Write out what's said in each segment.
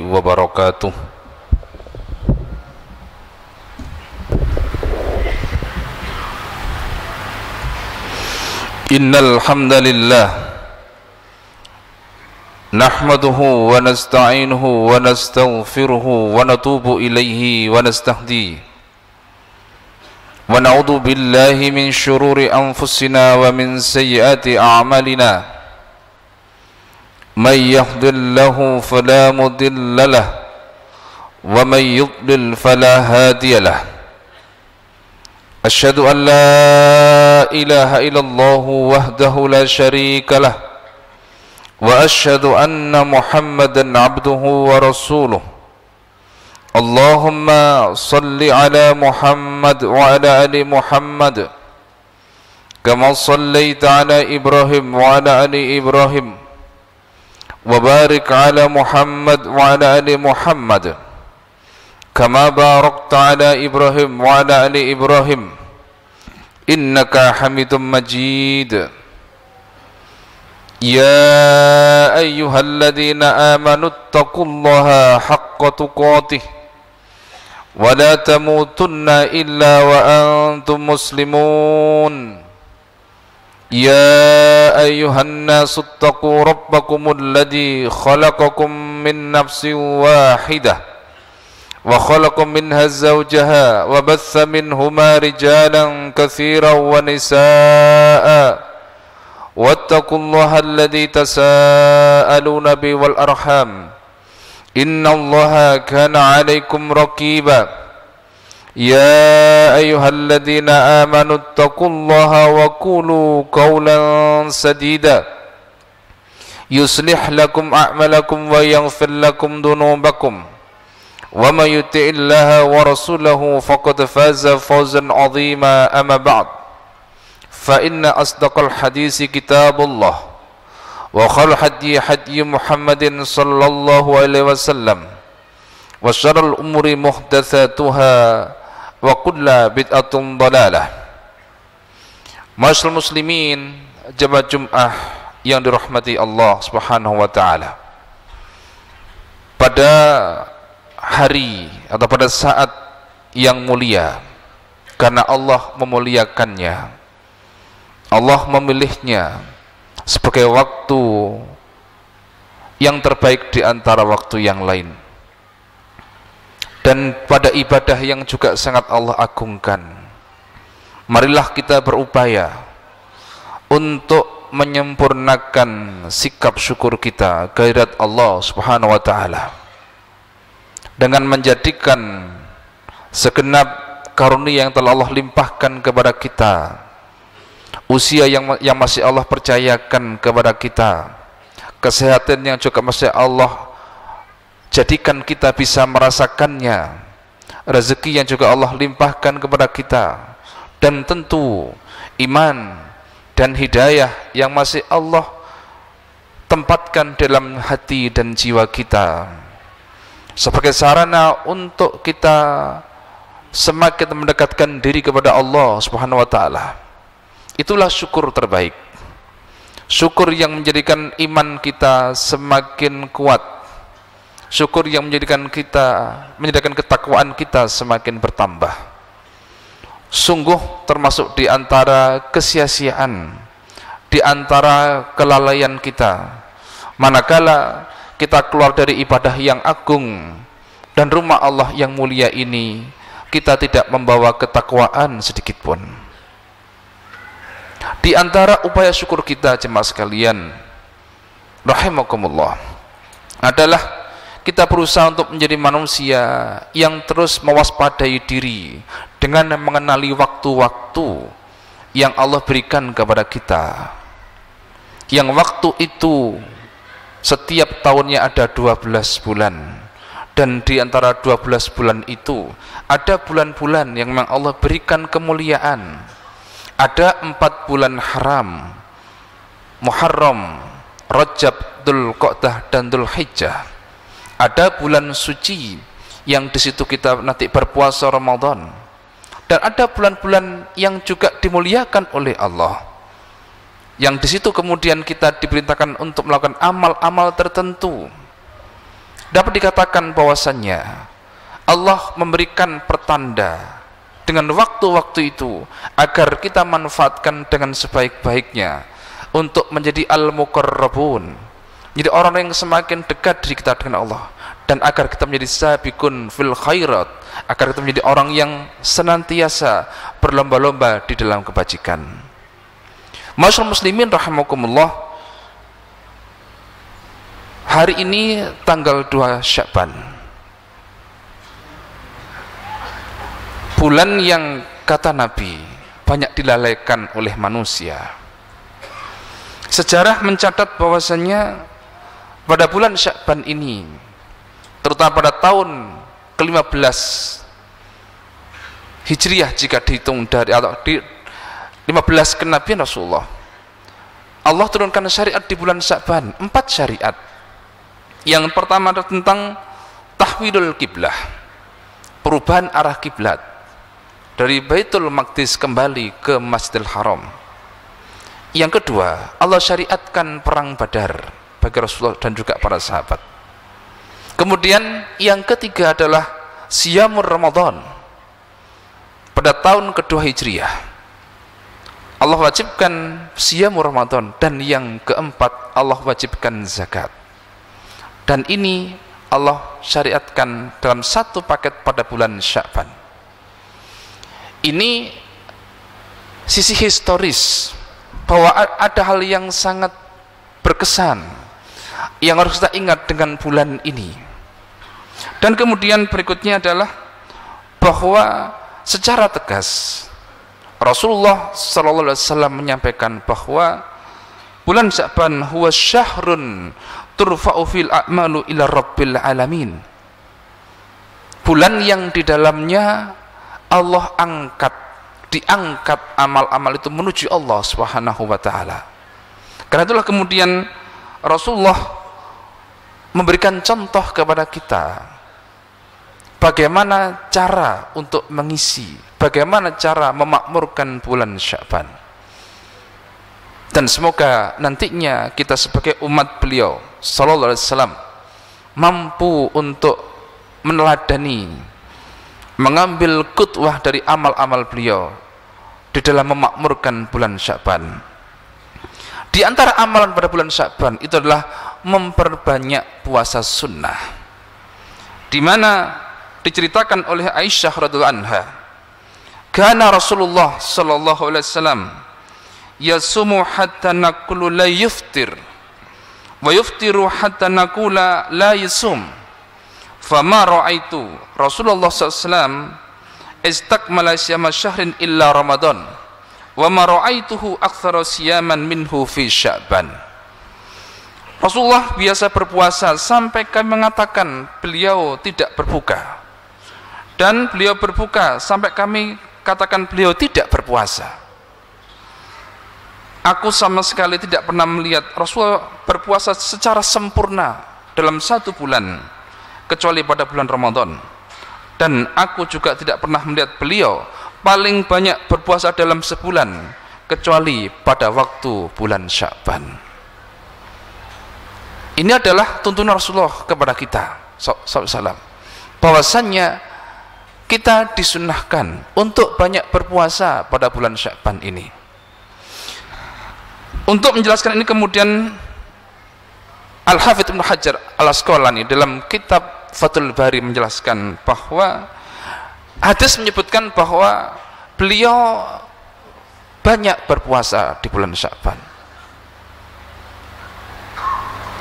wabarakatuh. Innal hamdalillah nahmaduhu wa nasta'inuhu wa nastaghfiruhu wa natubu ilaihi wa nastahdi wa na'udzu billahi min syururi anfusina wa min sayyiati a'malina. May yahdihillahu fala mudilla lahu wa may yudlil fala hadiya lahu. Asyhadu an la ilaha illallah wahdahu la syarika lah wa asyhadu anna Muhammadan abduhu wa rasuluh. Allahumma salli ala Muhammad wa ala ali Muhammad kama sallaita ala Ibrahim wa ala ali Ibrahim wa barik ala Muhammad wa ala ali Muhammad kama barakta ala Ibrahim wa ala ali Ibrahim innaka Hamidum Majid. Ya ayyuhalladzina amanu taqullaha haqqa tuqatih wa la tamutunna illa wa antum muslimun. Ya ayyuhan nasu taqu rabbakumul ladzi khalaqakum min nafsin wahidah wa khalaqa minha zawjaha wa batha minhuma rijalan katsiran wa nisaa'a wattaqullaha alladzi tasaaluna bihi wal arham innallaha kana 'alaikum raqiba. Ya ayyuhalladzina amanu taqullaha wa qulu qawlan sadida yuslih lakum a'malakum wa yaghfir lakum dhunubakum wa may yuti'illaha wa rasulahu faqad faza fawzan 'azima. Amma ba'd, fa inna asdaqal hadisi kitabullah wa khairal hadyi hadyi Muhammadin sallallahu alaihi wasallam wa syarrul umuri muhdatsatuha wa kullu bid'atin dhalalah. Ma'asyiral muslimin, jamaah Jumat yang dirahmati Allah Subhanahu wa taala. Pada hari atau pada saat yang mulia, karena Allah memuliakannya, Allah memilihnya sebagai waktu yang terbaik di antara waktu yang lain, dan pada ibadah yang juga sangat Allah agungkan. Marilah kita berupaya untuk menyempurnakan sikap syukur kita kehadirat Allah Subhanahu wa taala dengan menjadikan segenap karunia yang telah Allah limpahkan kepada kita, usia yang masih Allah percayakan kepada kita, kesehatan yang juga masih Allah jadikan kita bisa merasakannya, rezeki yang juga Allah limpahkan kepada kita, dan tentu iman dan hidayah yang masih Allah tempatkan dalam hati dan jiwa kita sebagai sarana untuk kita semakin mendekatkan diri kepada Allah Subhanahu wa taala. Itulah syukur terbaik, syukur yang menjadikan iman kita semakin kuat, syukur yang menjadikan ketakwaan kita semakin bertambah. Sungguh termasuk di antara kesia-siaan, di antara kelalaian kita, manakala kita keluar dari ibadah yang agung dan rumah Allah yang mulia ini, kita tidak membawa ketakwaan sedikit pun. Di antara upaya syukur kita, jemaah sekalian rahimakumullah, adalah kita berusaha untuk menjadi manusia yang terus mewaspadai diri dengan mengenali waktu-waktu yang Allah berikan kepada kita, yang waktu itu setiap tahunnya ada 12 bulan, dan di antara 12 bulan itu ada bulan-bulan yang memang Allah berikan kemuliaan. Ada 4 bulan haram, Muharram, Rajab, Dzulqa'dah dan Dzulhijjah. Ada bulan suci yang di situ kita nanti berpuasa Ramadan, dan ada bulan-bulan yang juga dimuliakan oleh Allah, yang di situ kemudian kita diperintahkan untuk melakukan amal-amal tertentu. dapat dikatakan bahwasannya Allah memberikan pertanda dengan waktu-waktu itu agar kita manfaatkan dengan sebaik-baiknya untuk menjadi al-muqarrabun, jadi orang yang semakin dekat diri kita dengan Allah, dan agar kita menjadi sabiqun fil khairat, agar kita menjadi orang yang senantiasa berlomba-lomba di dalam kebajikan. Masyaallah muslimin rahimakumullah, hari ini tanggal 2 Sya'ban, bulan yang kata Nabi banyak dilalaikan oleh manusia. Sejarah mencatat bahwasanya pada bulan Sya'ban ini, terutama pada tahun ke-15 Hijriah, jika dihitung dari atau di 15 kenabian Rasulullah, Allah turunkan syariat di bulan Sya'ban, 4 syariat. Yang pertama adalah tentang tahwilul kiblah, perubahan arah kiblat dari Baitul Maqdis kembali ke Masjidil Haram. Yang kedua, Allah syariatkan perang Badar bagi Rasulullah dan juga para sahabat. Kemudian yang ketiga adalah Siyamur Ramadan pada tahun kedua Hijriah, Allah wajibkan Siyamur Ramadan. Dan yang keempat, Allah wajibkan zakat, dan ini Allah syariatkan dalam satu paket pada bulan Sya'ban. Ini sisi historis bahwa ada hal yang sangat berkesan yang harus kita ingat dengan bulan ini. Dan kemudian berikutnya adalah bahwa secara tegas Rasulullah SAW menyampaikan bahwa bulan Sya'ban huwa syahrun turfa'u fil a'malu ila rabbil alamin, bulan yang di dalamnya Allah diangkat amal-amal itu menuju Allah Subhanahu wa ta'ala. Karena itulah kemudian Rasulullah memberikan contoh kepada kita bagaimana cara untuk mengisi, bagaimana cara memakmurkan bulan Sya'ban. Dan semoga nantinya kita sebagai umat beliau sallallahu alaihi wasallam mampu untuk meneladani, mengambil qudwah dari amal-amal beliau di dalam memakmurkan bulan Sya'ban. Di antara amalan pada bulan Sya'ban itu adalah memperbanyak puasa sunnah, di mana diceritakan oleh Aisyah radhiyallahu anha, kana Rasulullah sallallahu alaihi wasallam yasumu hatta naqulu la yuftir wa yuftiru hatta naqula la yasum. Fama ra'aitu Rasulullah SAW istakmala siyama syahrin illa Ramadan wa ma ra'aituhu aktsara siyaman minhu fi Sya'ban. Rasulullah biasa berpuasa sampai kami mengatakan beliau tidak berbuka, dan beliau berbuka sampai kami katakan beliau tidak berpuasa. Aku sama sekali tidak pernah melihat Rasulullah berpuasa secara sempurna dalam satu bulan kecuali pada bulan Ramadan, dan aku juga tidak pernah melihat beliau paling banyak berpuasa dalam sebulan kecuali pada waktu bulan Sya'ban. Ini adalah tuntunan Rasulullah kepada kita SAW, bahwasannya kita disunnahkan untuk banyak berpuasa pada bulan Sya'ban ini. Untuk menjelaskan ini kemudian Al-Hafidz Ibnu Hajar Al-Asqalani dalam kitab Fathul Bari menjelaskan bahwa hadis menyebutkan bahwa beliau banyak berpuasa di bulan Sya'ban,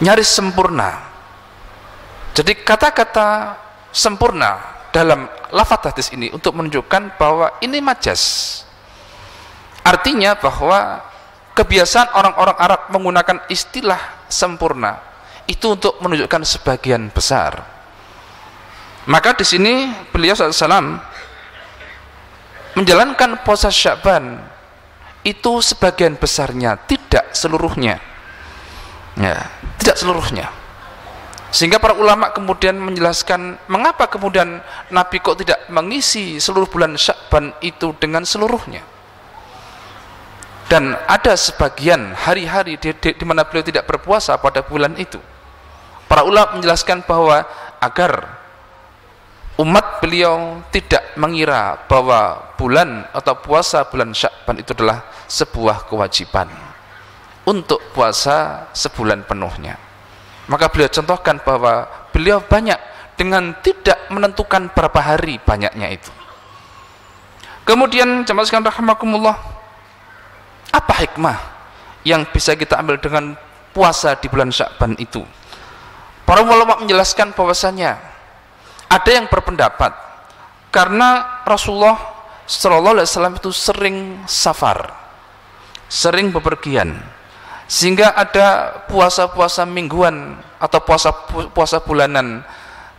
nyaris sempurna. Jadi kata-kata sempurna dalam lafaz hadis ini untuk menunjukkan bahwa ini majas, artinya bahwa kebiasaan orang-orang Arab menggunakan istilah sempurna itu untuk menunjukkan sebagian besar. Maka di sini beliau SAW menjalankan puasa Sya'ban itu sebagian besarnya, tidak seluruhnya, ya, tidak seluruhnya. Sehingga para ulama kemudian menjelaskan mengapa kemudian Nabi kok tidak mengisi seluruh bulan Sya'ban itu dengan seluruhnya. Dan ada sebagian hari-hari di mana beliau tidak berpuasa pada bulan itu. Para ulama menjelaskan bahwa agar umat beliau tidak mengira bahwa bulan atau puasa bulan Sya'ban itu adalah sebuah kewajiban untuk puasa sebulan penuhnya, maka beliau contohkan bahwa beliau banyak dengan tidak menentukan berapa hari banyaknya itu. Kemudian jamaah sekalian rahimakumullah, apa hikmah yang bisa kita ambil dengan puasa di bulan Sya'ban itu? Para ulama menjelaskan bahwasanya ada yang berpendapat karena Rasulullah Shallallahu Alaihi Wasallam itu sering safar, sering bepergian, sehingga ada puasa-puasa mingguan atau puasa bulanan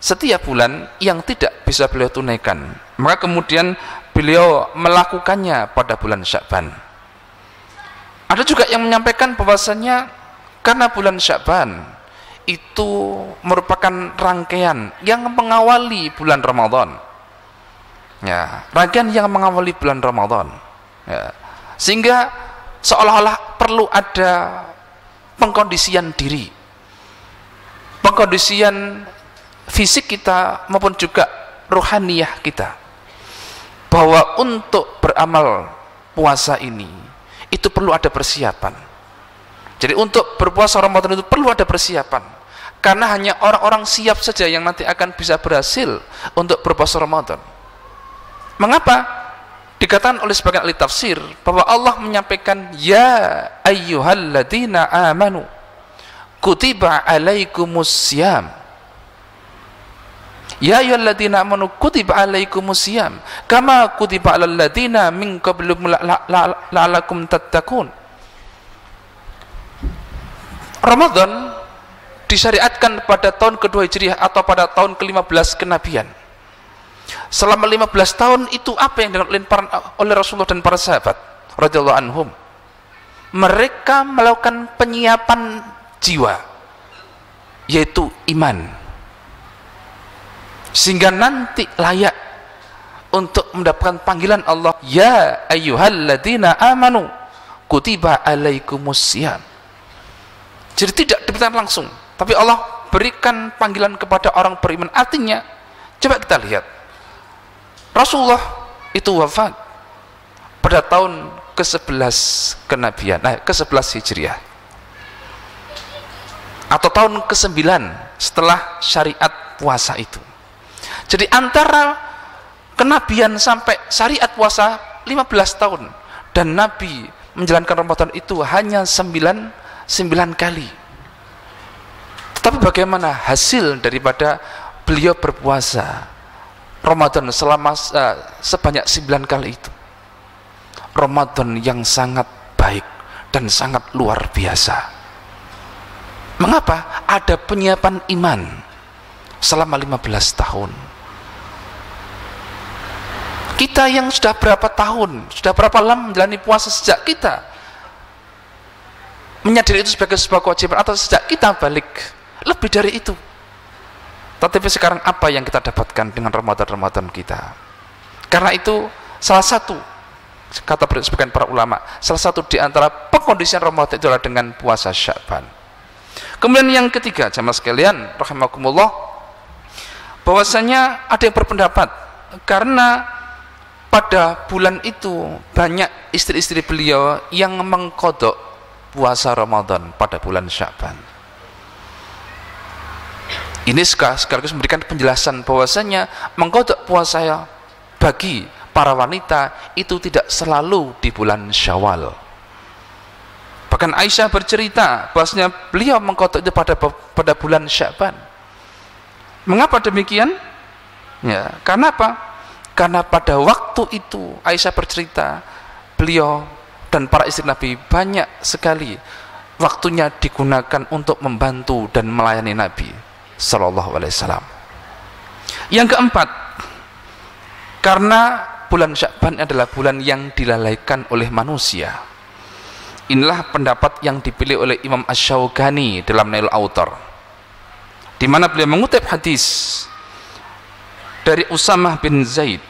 setiap bulan yang tidak bisa beliau tunaikan. Maka kemudian beliau melakukannya pada bulan Sya'ban. Ada juga yang menyampaikan bahwasanya karena bulan Sya'ban itu merupakan rangkaian yang mengawali bulan Ramadan, ya, rangkaian yang mengawali bulan Ramadan, ya, sehingga seolah-olah perlu ada pengkondisian diri, pengkondisian fisik kita maupun juga rohaniyah kita, bahwa untuk beramal puasa ini itu perlu ada persiapan. Jadi untuk berpuasa Ramadan itu perlu ada persiapan, karena hanya orang-orang siap saja yang nanti akan bisa berhasil untuk berpuasa Ramadan. Mengapa? Dikatakan oleh sebagian ahli tafsir bahwa Allah menyampaikan ya ayyuhalladzina amanu kutiba alaikumussyam, ya ayyuhalladzina amanu kutiba alaikumussyam kama kutiba alal ladzina min qablikum la'allakum tattaqun. Ramadan disyariatkan pada tahun kedua Hijriah atau pada tahun ke-15 kenabian. Selama 15 tahun itu apa yang dilakukan oleh Rasulullah dan para sahabat radhiyallahu anhum? Mereka melakukan penyiapan jiwa, yaitu iman, sehingga nanti layak untuk mendapatkan panggilan Allah, ya ayyuhalladzina amanu kutiba alaikumussyam. Jadi tidak diberikan langsung, tapi Allah berikan panggilan kepada orang beriman. Artinya, coba kita lihat, Rasulullah itu wafat pada tahun ke-11 kenabian, ke-11 Hijriah, atau tahun ke-9 setelah syariat puasa itu. Jadi antara kenabian sampai syariat puasa 15 tahun, dan Nabi menjalankan Ramadan itu hanya 9 kali. Tetapi bagaimana hasil daripada beliau berpuasa Ramadan selama sebanyak 9 kali itu? Ramadan yang sangat baik dan sangat luar biasa. Mengapa? Ada penyiapan iman selama 15 tahun. Kita yang sudah berapa tahun, sudah berapa lama menjalani puasa, sejak kita menyadari itu sebagai sebuah kewajiban, atau sejak kita balik, lebih dari itu. Tetapi sekarang apa yang kita dapatkan dengan Ramadan kita? Karena itu salah satu, kata sebagian para ulama, salah satu di antara pengkondisian Ramadan itu adalah dengan puasa Sya'ban. Kemudian yang ketiga, jamaah sekalian rahimakumullah, bahwasanya ada yang berpendapat karena pada bulan itu banyak istri-istri beliau yang mengqadha puasa Ramadan pada bulan Sya'ban. Ini sekaligus memberikan penjelasan bahwasanya mengqadha puasa bagi para wanita itu tidak selalu di bulan Syawal. Bahkan Aisyah bercerita bahwasanya beliau mengqadha itu pada bulan Sya'ban. Mengapa demikian? Ya, karena apa? Karena pada waktu itu Aisyah bercerita, beliau dan para istri Nabi banyak sekali waktunya digunakan untuk membantu dan melayani Nabi Sallallahu Alaihi Wasallam. Yang keempat, karena bulan Sya'ban adalah bulan yang dilalaikan oleh manusia. Inilah pendapat yang dipilih oleh Imam Asy-Syaukani dalam Nailul Autar, di mana beliau mengutip hadis dari Usamah bin Zaid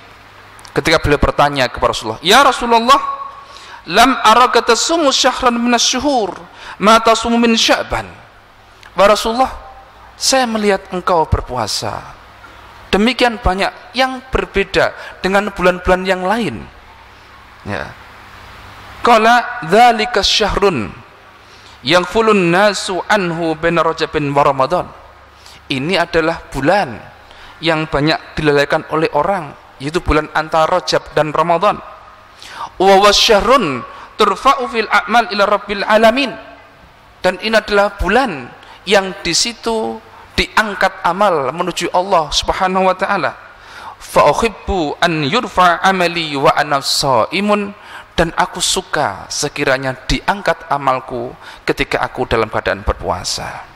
ketika beliau bertanya kepada Rasulullah, ya Rasulullah, lam araka tasumu syahran minas syuhur ma tasumu min Sya'ban. Wa Rasulullah, saya melihat engkau berpuasa demikian banyak yang berbeda dengan bulan-bulan yang lain. Ya. Qala dzalika syahrun yaghfulun nasu anhu baina Rajabin wa Ramadan. Ini adalah bulan yang banyak dilalaikan oleh orang, yaitu bulan antara Rajab dan Ramadan. Wa wasyahrun turfa'u fil a'mal ila rabbil alamin. Dan ini adalah bulan yang di situ diangkat amal menuju Allah Subhanahu wa taala. Fa uhibbu an yurfa amali wa ana shaimun, dan aku suka sekiranya diangkat amalku ketika aku dalam keadaan berpuasa.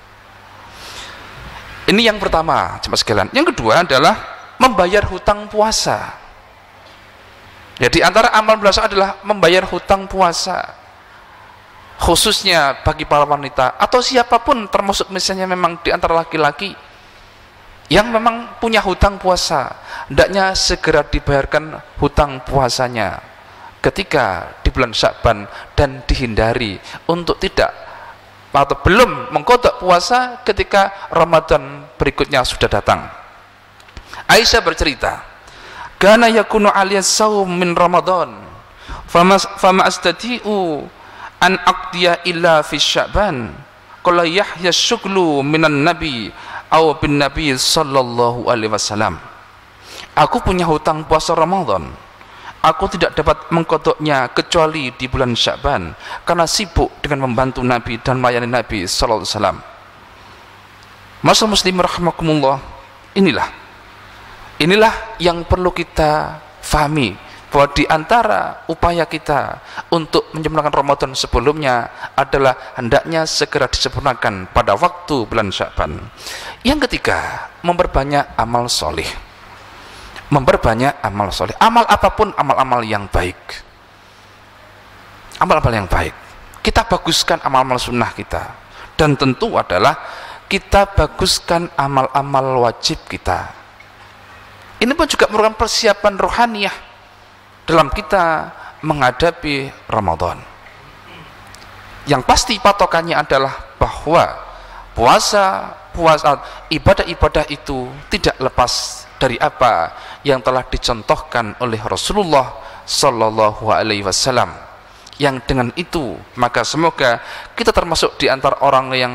Ini yang pertama, jemaah sekalian. Yang kedua adalah membayar hutang puasa. Jadi antara amal puasa adalah membayar hutang puasa, khususnya bagi para wanita atau siapapun, termasuk misalnya memang di antara laki-laki yang memang punya hutang puasa, hendaknya segera dibayarkan hutang puasanya ketika di bulan Sya'ban, dan dihindari untuk tidak atau belum mengqadha puasa ketika Ramadan berikutnya sudah datang. Aisyah bercerita, kana yakunu aliyas saum min Ramadan fama astati'u an aqdiya illa fi Sya'ban qala Yahya syughlu minan nabi aw bin nabi sallallahu alaihi wasallam. Aku punya hutang puasa Ramadan, aku tidak dapat mengqadhanya kecuali di bulan Sya'ban karena sibuk dengan membantu Nabi dan melayani Nabi sallallahu alaihi wasallam. Masyaallah muslim rahimakumullah, inilah yang perlu kita fahami, bahwa di antara upaya kita untuk menyempurnakan Ramadan sebelumnya adalah hendaknya segera disempurnakan pada waktu bulan Sya'ban. Yang ketiga, memperbanyak amal soleh. Memperbanyak amal soleh, amal apapun, amal-amal yang baik, amal-amal yang baik. Kita baguskan amal-amal sunnah kita, dan tentu adalah kita baguskan amal-amal wajib kita. Ini pun juga merupakan persiapan rohaniyah dalam kita menghadapi Ramadan. Yang pasti patokannya adalah bahwa puasa ibadah-ibadah itu tidak lepas dari apa yang telah dicontohkan oleh Rasulullah sallallahu alaihi wasallam. Yang dengan itu maka semoga kita termasuk di antara orang yang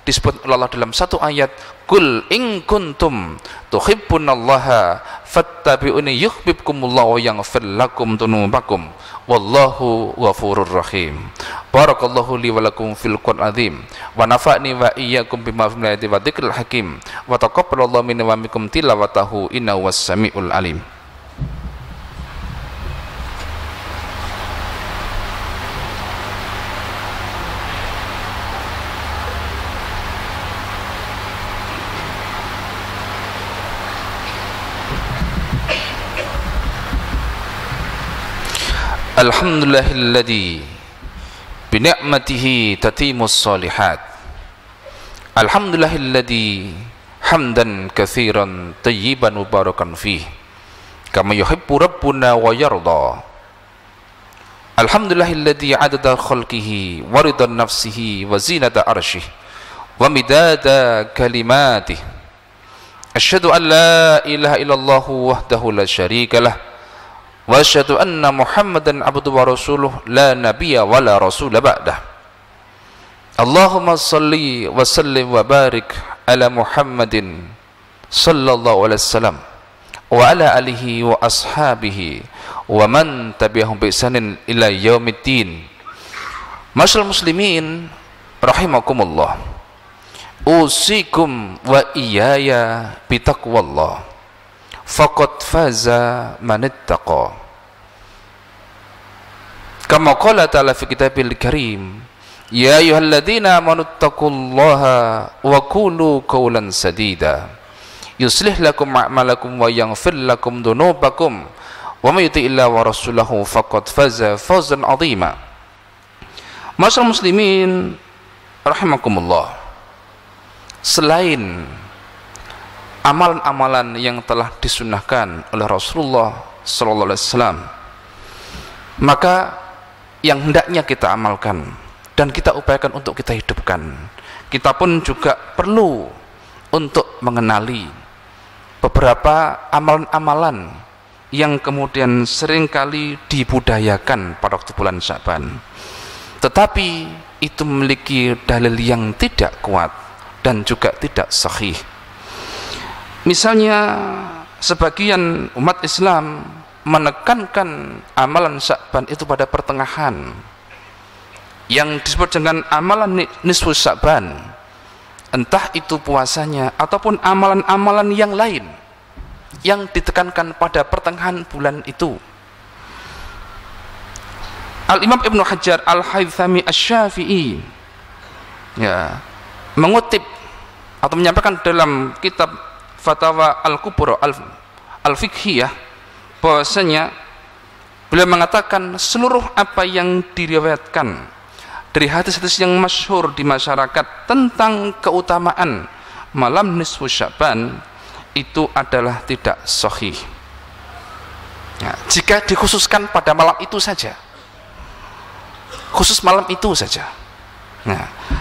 disebut oleh Allah dalam satu ayat, qul in kuntum tuhibbunallaha fattabi'uni yuhibbukumullahu wa yaghfir lakum dzunubakum wallahu ghafurur rahim. Barakallahu li wa lakum fil Qur'anil azim wa nafa'ni wa iyyakum bima fil ayati wa dzikril hakim wa taqabbalallahu minni wa minkum tilawatahu innahu was-sami'ul alim. Alhamdulillahilladzi bi ni'matihi tatimmus shalihat. Alhamdulillahilladzi hamdan katsiran tayyiban mubarakan fih kama yuhibbu rabbuna wa yarda. Alhamdulillahilladzi adada khalqihi wa ridha nafsihi wa zinata arsyih wa midada kalimatih. Asyhadu an la ilaha illallah wahdahu la syarika lah wa asyhadu anna Muhammadan abduhu wa rasuluh la nabiyya wa la rasula ba'dah. Allahumma salli wa sallim wa barik ala Muhammadin sallallahu alaihi wasallam wa ala alihi wa ashabihi wa man tabi'ahum bi ihsanin ila yaumiddin. Masyaallah muslimin rahimakumullah, usikum wa iyaya bitaqwallah faqad faza man ittaqa. Kama qala ta'ala fi kitabil karim, ya ayyuhalladzina amanu taqullaha wa qulu qawlan sadida yuslih lakum a'malakum wa yaghfir lakum dhunubakum wa may yuti'illaha wa rasulahu faqad faza fawzan 'azima. Masyaallah muslimin rahimakumullah, selain amalan-amalan yang telah disunnahkan oleh Rasulullah sallallahu alaihi wasallam, maka yang hendaknya kita amalkan dan kita upayakan untuk kita hidupkan, kita pun juga perlu untuk mengenali beberapa amalan-amalan yang kemudian seringkali dibudayakan pada waktu bulan Sya'ban, tetapi itu memiliki dalil yang tidak kuat dan juga tidak sahih. Misalnya sebagian umat Islam menekankan amalan Sya'ban itu pada pertengahan, yang disebut dengan amalan nisfu Sya'ban, entah itu puasanya ataupun amalan-amalan yang lain yang ditekankan pada pertengahan bulan itu. Al-Imam Ibnu Hajar Al-Haythami Asy-Syafi'i mengutip atau menyampaikan dalam kitab Fatawa Al-Kubra Al-Fiqhiyah bahwasanya beliau mengatakan seluruh apa yang diriwayatkan dari hadis-hadis yang masyhur di masyarakat tentang keutamaan malam nisfu Sya'ban itu adalah tidak sahih. Jika dikhususkan pada malam itu saja, khusus malam itu saja.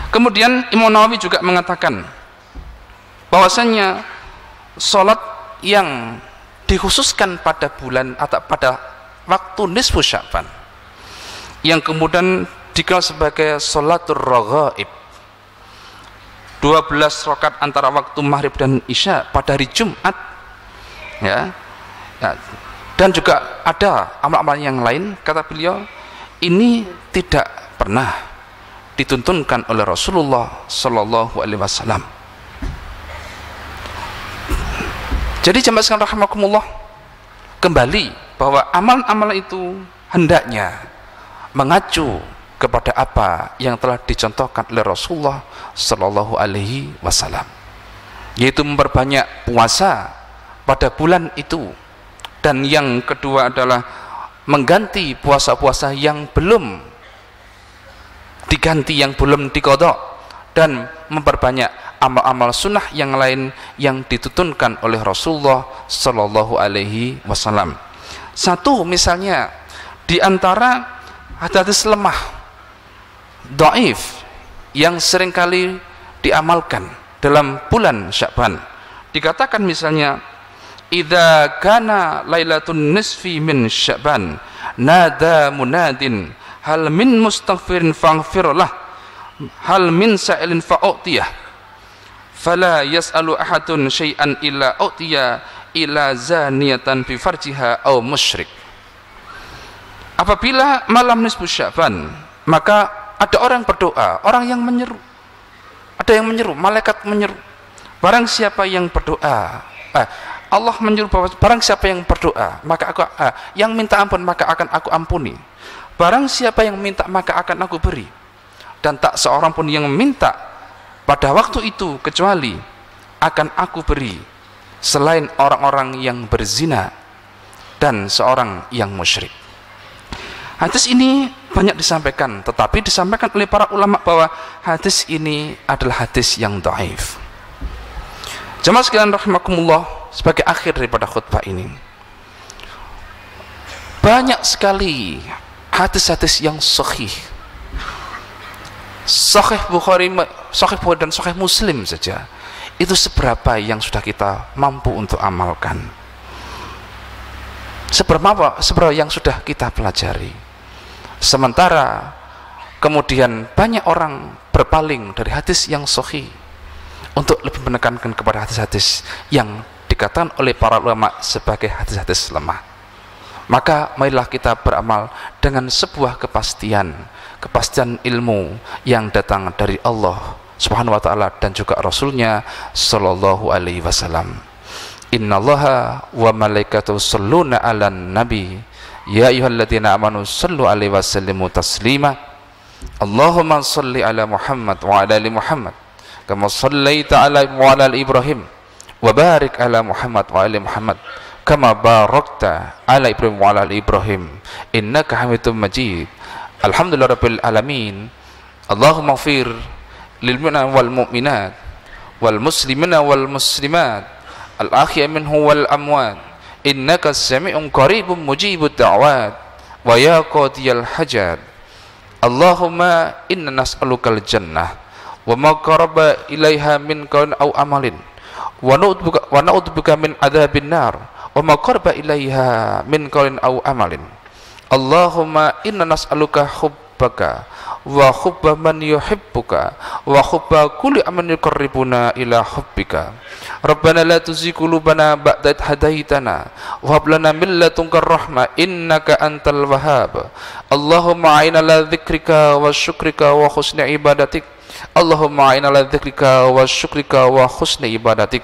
Kemudian Imam Nawawi juga mengatakan bahwasanya sholat yang dikhususkan pada bulan atau pada waktu nisfu Sya'ban, yang kemudian dikenal sebagai sholatur raghaib, 12 rakaat antara waktu maghrib dan isya pada hari Jumat, dan juga ada amal-amal yang lain, kata beliau, ini tidak pernah dituntunkan oleh Rasulullah Sallallahu Alaihi Wasallam. Jadi jemaah sekalian rahimakumullah, kembali bahwa amalan-amalan itu hendaknya mengacu kepada apa yang telah dicontohkan oleh Rasulullah Sallallahu Alaihi Wasallam, yaitu memperbanyak puasa pada bulan itu, dan yang kedua adalah mengganti puasa-puasa yang belum diganti, yang belum diqadha, dan memperbanyak amal-amal sunnah yang lain yang dituntunkan oleh Rasulullah Sallallahu Alaihi Wasallam. Satu misalnya di antara hadis lemah, dhaif, yang seringkali diamalkan dalam bulan Sya'ban, dikatakan misalnya, idza kana lailatun nisfi min Sya'ban nada munadin hal min mustaghfirin faghfir lah, hal min sa'ilin fa'utiyah, fala yas'alu ahadun syai'an illa utiya ila zaniyatan fi farjiha aw musyrik. Apabila malam nisfu Sya'ban, maka ada orang berdoa, orang yang menyeru, ada yang menyeru, malaikat menyeru, barang siapa yang berdoa, Allah menyeru bahwa barang siapa yang berdoa, maka aku yang minta ampun maka akan aku ampuni, barang siapa yang minta maka akan aku beri, dan tak seorang pun yang minta pada waktu itu kecuali akan aku beri selain orang-orang yang berzina dan seorang yang musyrik. Hadis ini banyak disampaikan, tetapi disampaikan oleh para ulama bahwa hadis ini adalah hadis yang dhaif. Jemaah sekalian rahimakumullah, sebagai akhir daripada khutbah ini, banyak sekali hadis-hadis yang sahih, Sahih Bukhari dan Sahih Muslim saja, itu seberapa yang sudah kita mampu untuk amalkan, seberapa yang sudah kita pelajari. Sementara kemudian banyak orang berpaling dari hadis yang sahih untuk lebih menekankan kepada hadis-hadis yang dikatakan oleh para ulama sebagai hadis-hadis lemah. Maka marilah kita beramal dengan sebuah kepastian ilmu yang datang dari Allah Subhanahu wa ta'ala dan juga Rasulnya Sallallahu Alaihi Wasallam. Innallaha wa malaikatahu yusholluna 'alan nabi ya ayyuhalladzina amanu shallu 'alaihi wa sallimu taslima. Allahumma shalli 'ala Muhammad wa 'ala ali Muhammad kama shallaita 'ala wa 'ala ali Ibrahim wa barik 'ala Muhammad wa 'ala ali Muhammad kama barakta 'ala Ibrahim wa 'ala ali Ibrahim innaka Hamidum Majid. Alhamdulillahirabbil alamin. Allahumma ighfir lil mu'minina wal mu'minat wal muslimina wal muslimat al ahya minhu wal amwat innaka sami'un qaribun mujibud da'wat wa ya qadiyal hajat. Allahumma inna nas'alukal jannah wa ma qaraba ilaiha min qaulin aw amalin wa na'udzubika min adzabin nar wa ma qarba ilaiha min qaulin aw amalin. Allahumma inna nas'aluka hubbaka wa hubba man yuhibbuka wa hubba kulli aman yuqarribuna ila hubbika. Rabbana la tuzigh qulubana ba'da idh hadaitana wa hab lana min ladunka rahmah innaka antal wahhab. Allahumma a'inna ala dzikrika wa syukrika wa husni ibadatik. Allahumma a'inna ala dzikrika wa syukrika wa husni ibadatik.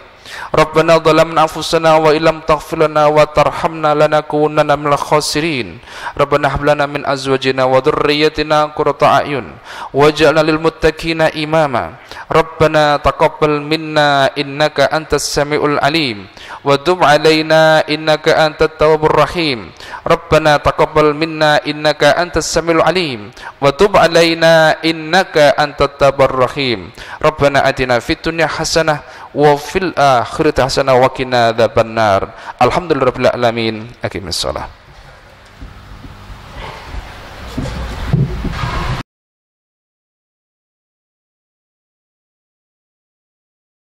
Rabbana dhalamna anfusana wa illam taghfir lana wa tarhamna lanakunanna minal khasirin. Rabbana hab lana min azwajina wa dhurriyyatina qurrata a'yun waj'alna lil muttaqina imama. Rabbana taqabbal minna innaka antas samiul alim wa tub alaina innaka antat tawwabur rahim. Rabbana taqabbal minna innaka antas samiul alim wa tub alaina innaka antat tawwabur rahim. Rabbana atina fid dunya hasanah wa fil akhirati hasanah wa qina adzabannar. Alhamdulillahirabbil alamin. Aqimissalah.